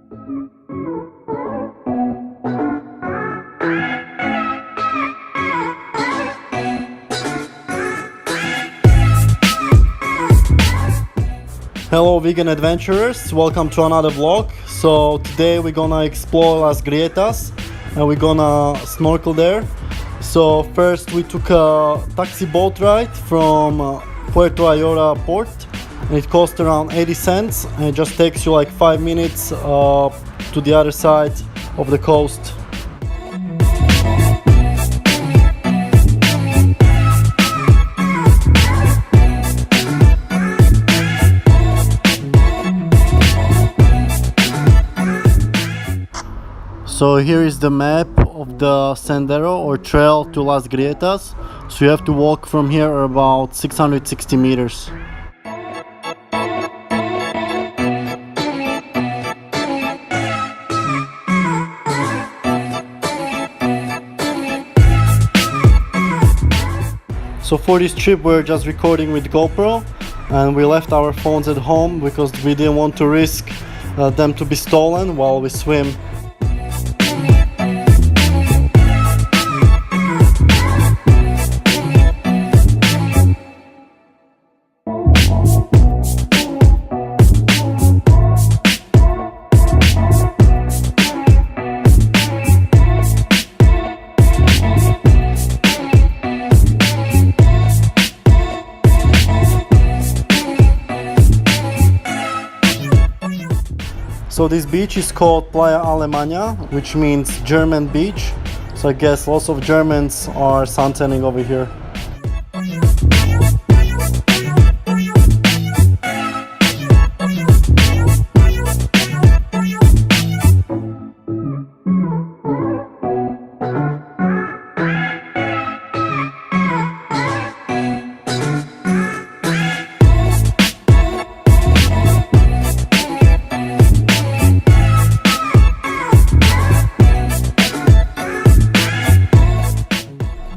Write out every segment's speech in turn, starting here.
Hello vegan adventurers, welcome to another vlog. So today we're gonna explore Las Grietas and we're gonna snorkel there. So first we took a taxi boat ride from Puerto Ayora port, and it cost around 80 cents and it just takes you like 5 minutes to the other side of the coast. So here is the map of the sendero or trail to Las Grietas. So you have to walk from here about 660 meters. So for this trip we're just recording with GoPro, and we left our phones at home because we didn't want to risk them to be stolen while we swim. So this beach is called Playa Alemania, which means German beach. So I guess lots of Germans are suntanning over here.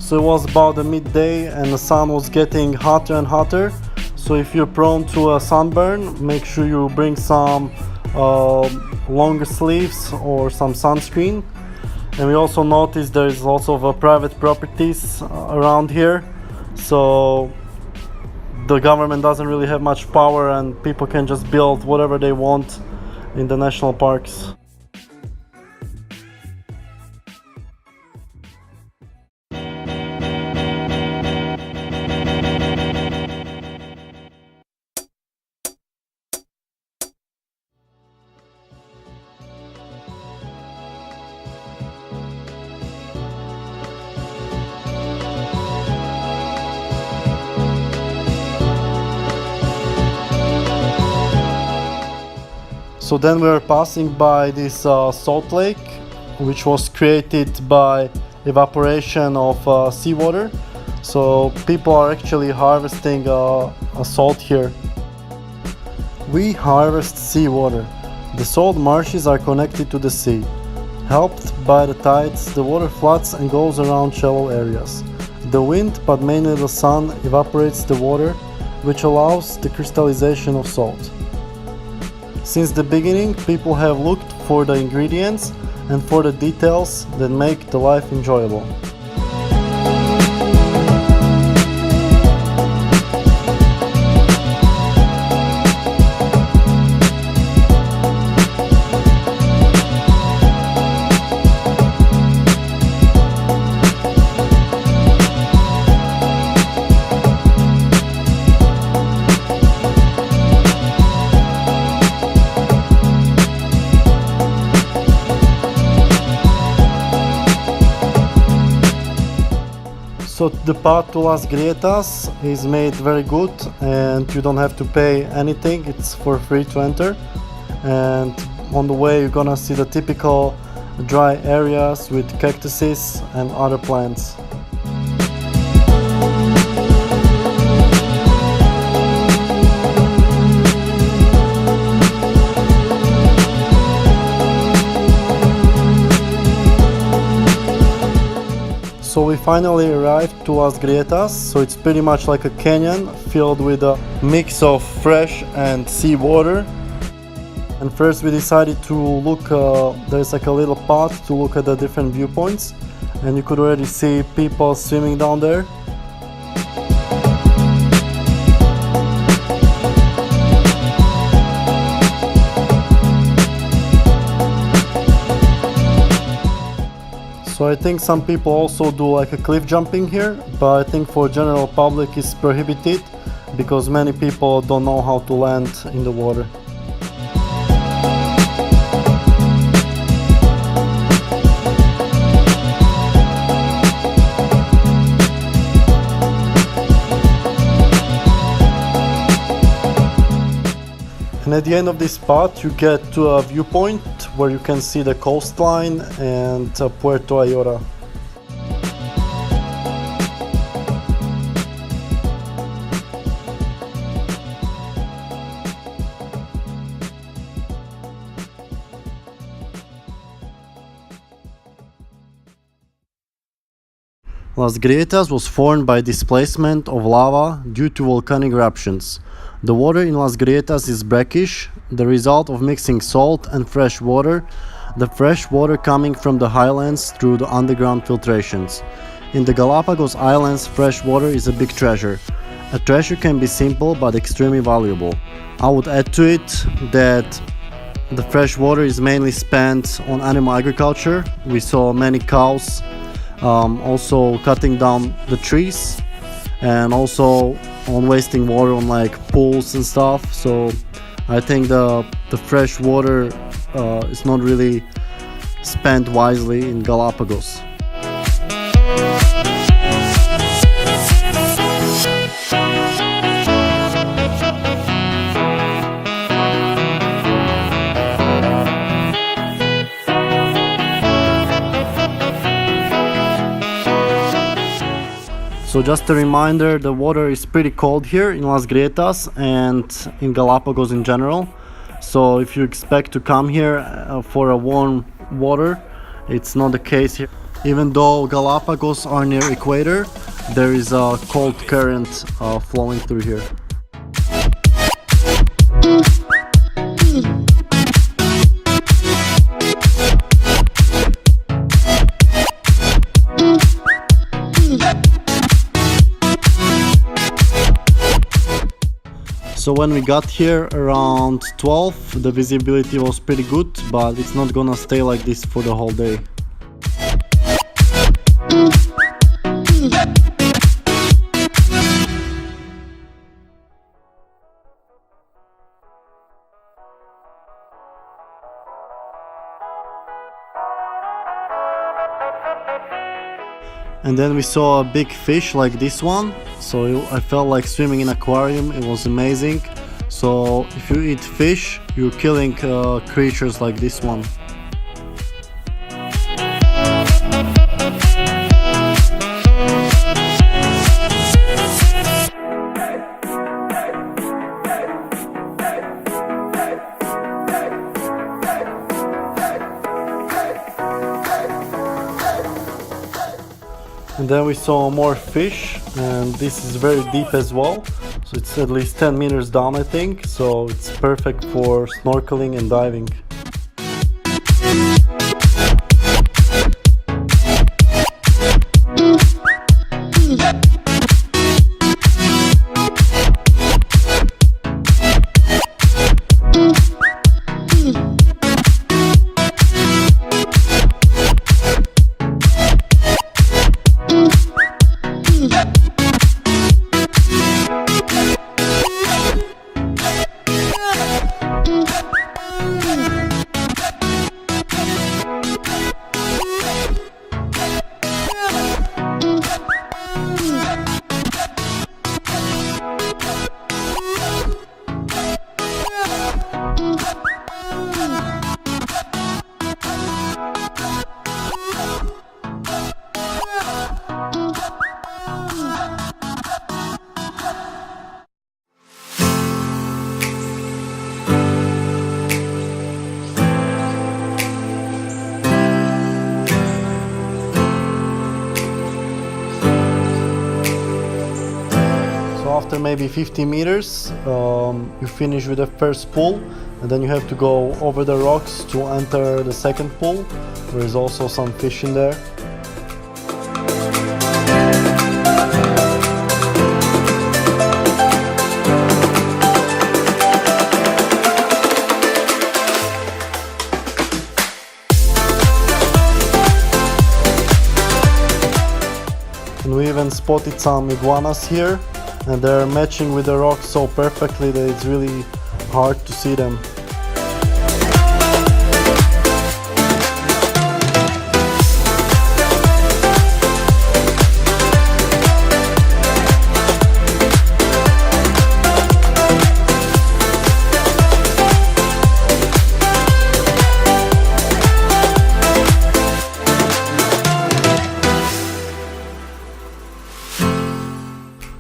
So it was about the midday and the sun was getting hotter and hotter. So if you're prone to a sunburn, make sure you bring some longer sleeves or some sunscreen. And we also noticed there's lots of private properties around here. So the government doesn't really have much power and people can just build whatever they want in the national parks. So then we are passing by this salt lake, which was created by evaporation of seawater. So people are actually harvesting salt here. We harvest seawater. The salt marshes are connected to the sea. Helped by the tides, the water floods and goes around shallow areas. The wind, but mainly the sun, evaporates the water, which allows the crystallization of salt. Since the beginning, people have looked for the ingredients and for the details that make the life enjoyable. So the path to Las Grietas is made very good and you don't have to pay anything, it's for free to enter. And on the way you're gonna see the typical dry areas with cactuses and other plants. So we finally arrived to Las Grietas, so it's pretty much like a canyon filled with a mix of fresh and sea water. And first we decided to look, there's like a little path to look at the different viewpoints, and you could already see people swimming down there. So I think some people also do like a cliff jumping here, but I think for general public it's prohibited because many people don't know how to land in the water. And at the end of this path you get to a viewpoint where you can see the coastline and Puerto Ayora. Las Grietas was formed by displacement of lava due to volcanic eruptions. The water in Las Grietas is brackish, the result of mixing salt and fresh water, the fresh water coming from the highlands through the underground filtrations. In the Galapagos Islands, fresh water is a big treasure. A treasure can be simple but extremely valuable. I would add to it that the fresh water is mainly spent on animal agriculture. We saw many cows also cutting down the trees, and also on wasting water on like pools and stuff. So I think the fresh water is not really spent wisely in Galapagos. So just a reminder, the water is pretty cold here in Las Grietas and in Galapagos in general. So if you expect to come here for a warm water, it's not the case here. Even though Galapagos are near equator, there is a cold current flowing through here. So when we got here around 12, the visibility was pretty good, but it's not gonna stay like this for the whole day. And then we saw a big fish like this one, so I felt like swimming in an aquarium. It was amazing. So if you eat fish, you're killing creatures like this one. And then we saw more fish, and this is very deep as well, so it's at least 10 meters down, I think, so it's perfect for snorkeling and diving. After maybe 50 meters, you finish with the first pool, and then you have to go over the rocks to enter the second pool. There is also some fish in there. And we even spotted some iguanas here, and they're matching with the rocks so perfectly that it's really hard to see them.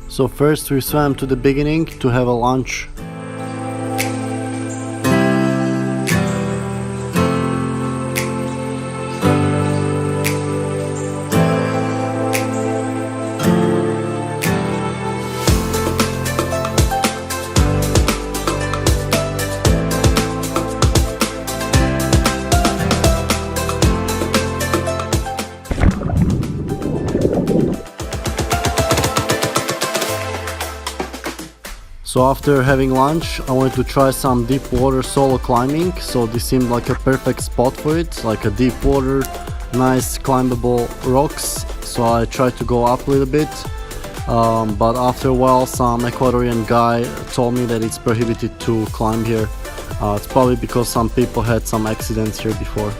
So first we swam to the beginning to have a lunch. So after having lunch, I wanted to try some deep water solo climbing, so this seemed like a perfect spot for it, like a deep water, nice climbable rocks. So I tried to go up a little bit, but after a while some Ecuadorian guy told me that it's prohibited to climb here. It's probably because some people had some accidents here before.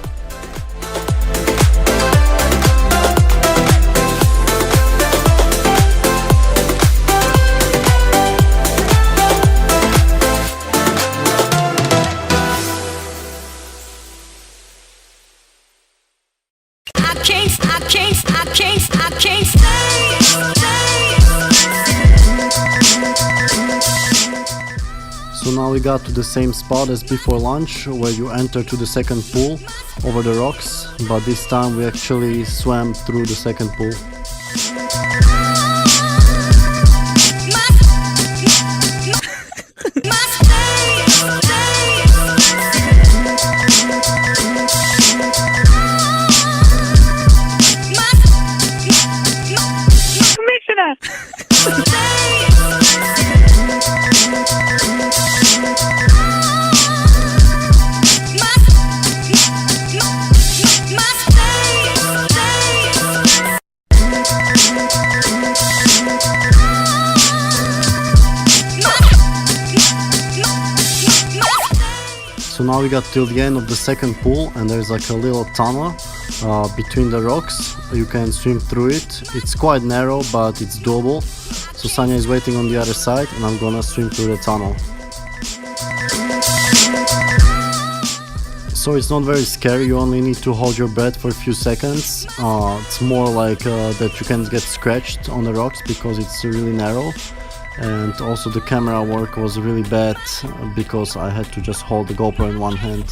So now we got to the same spot as before lunch, where you enter to the second pool over the rocks, but this time we actually swam through the second pool. So now we got till the end of the second pool, and there's like a little tunnel between the rocks. You can swim through it. It's quite narrow, but it's doable. So Sanya is waiting on the other side, and I'm gonna swim through the tunnel. So it's not very scary, you only need to hold your breath for a few seconds. It's more like that you can get scratched on the rocks because it's really narrow. And also the camera work was really bad because I had to just hold the GoPro in one hand.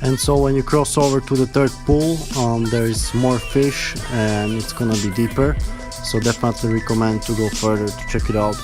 And so when you cross over to the third pool, there is more fish and it's gonna be deeper. So definitely recommend to go further to check it out.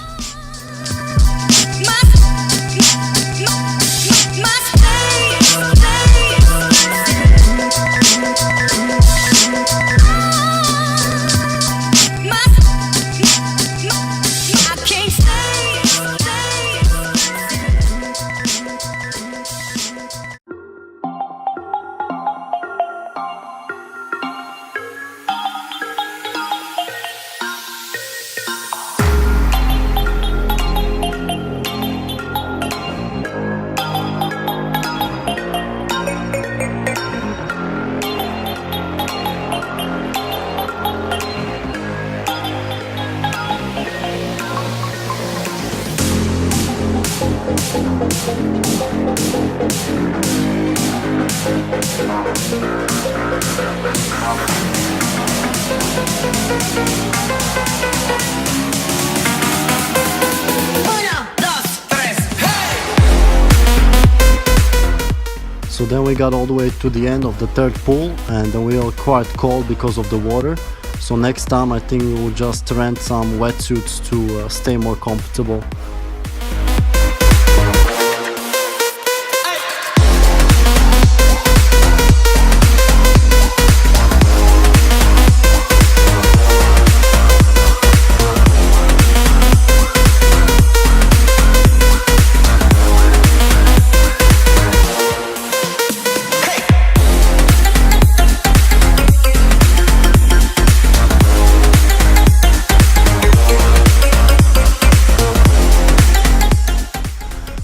So then we got all the way to the end of the third pool, and then we were quite cold because of the water. So next time I think we will just rent some wetsuits to stay more comfortable.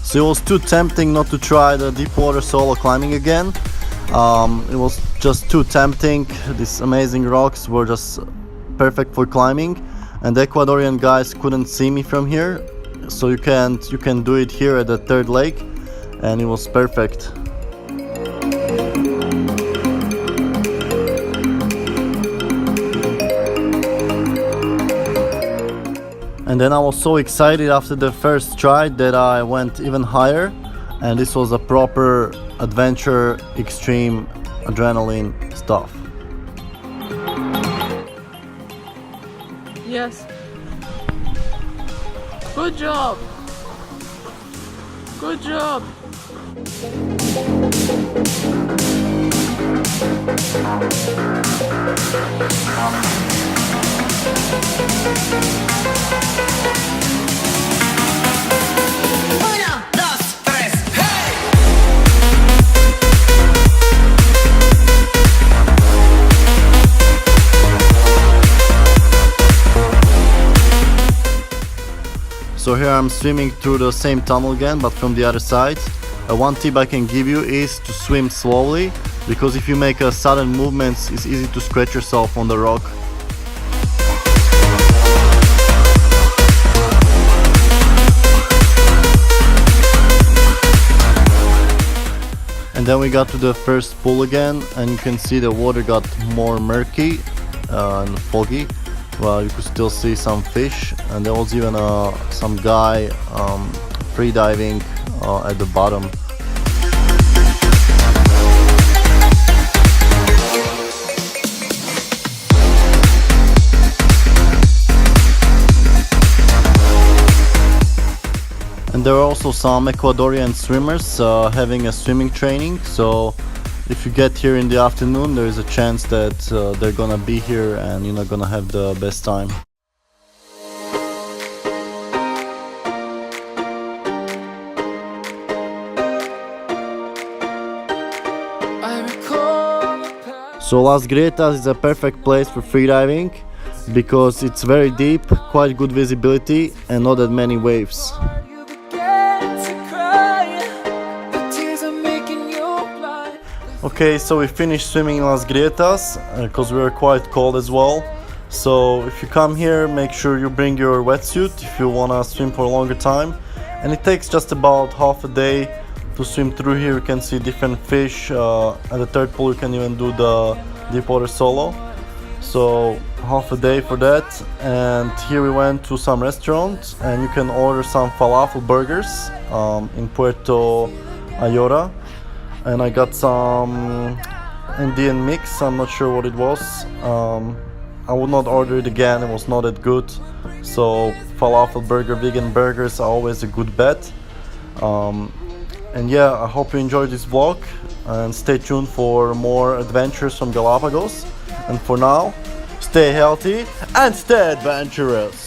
So it was too tempting not to try the deep water solo climbing again. It was just too tempting. These amazing rocks were just perfect for climbing, and the Ecuadorian guys couldn't see me from here, so you can do it here at the third lake, and it was perfect. And then I was so excited after the first try that I went even higher, and this was a proper adventure, extreme adrenaline stuff. Yes. Good job. Good job. So here I'm swimming through the same tunnel again, but from the other side. One tip I can give you is to swim slowly, because if you make a sudden movements, it's easy to scratch yourself on the rock. And then we got to the first pool again, and you can see the water got more murky and foggy. Well, you could still see some fish, and there was even some guy free diving at the bottom. And there are also some Ecuadorian swimmers having a swimming training, so if you get here in the afternoon, there is a chance that they're gonna be here and you're not gonna have the best time. So Las Grietas is a perfect place for freediving because it's very deep, quite good visibility and not that many waves. Okay, so we finished swimming in Las Grietas because we were quite cold as well. So if you come here, make sure you bring your wetsuit if you wanna swim for a longer time. And it takes just about half a day to swim through here. You can see different fish. At the third pool you can even do the deep water solo. So half a day for that. And here we went to some restaurants and you can order some falafel burgers in Puerto Ayora. And I got some Indian mix, I'm not sure what it was. I would not order it again, it was not that good. So falafel burger, vegan burgers are always a good bet. And yeah, I hope you enjoyed this vlog and stay tuned for more adventures from Galapagos. And for now, stay healthy and stay adventurous.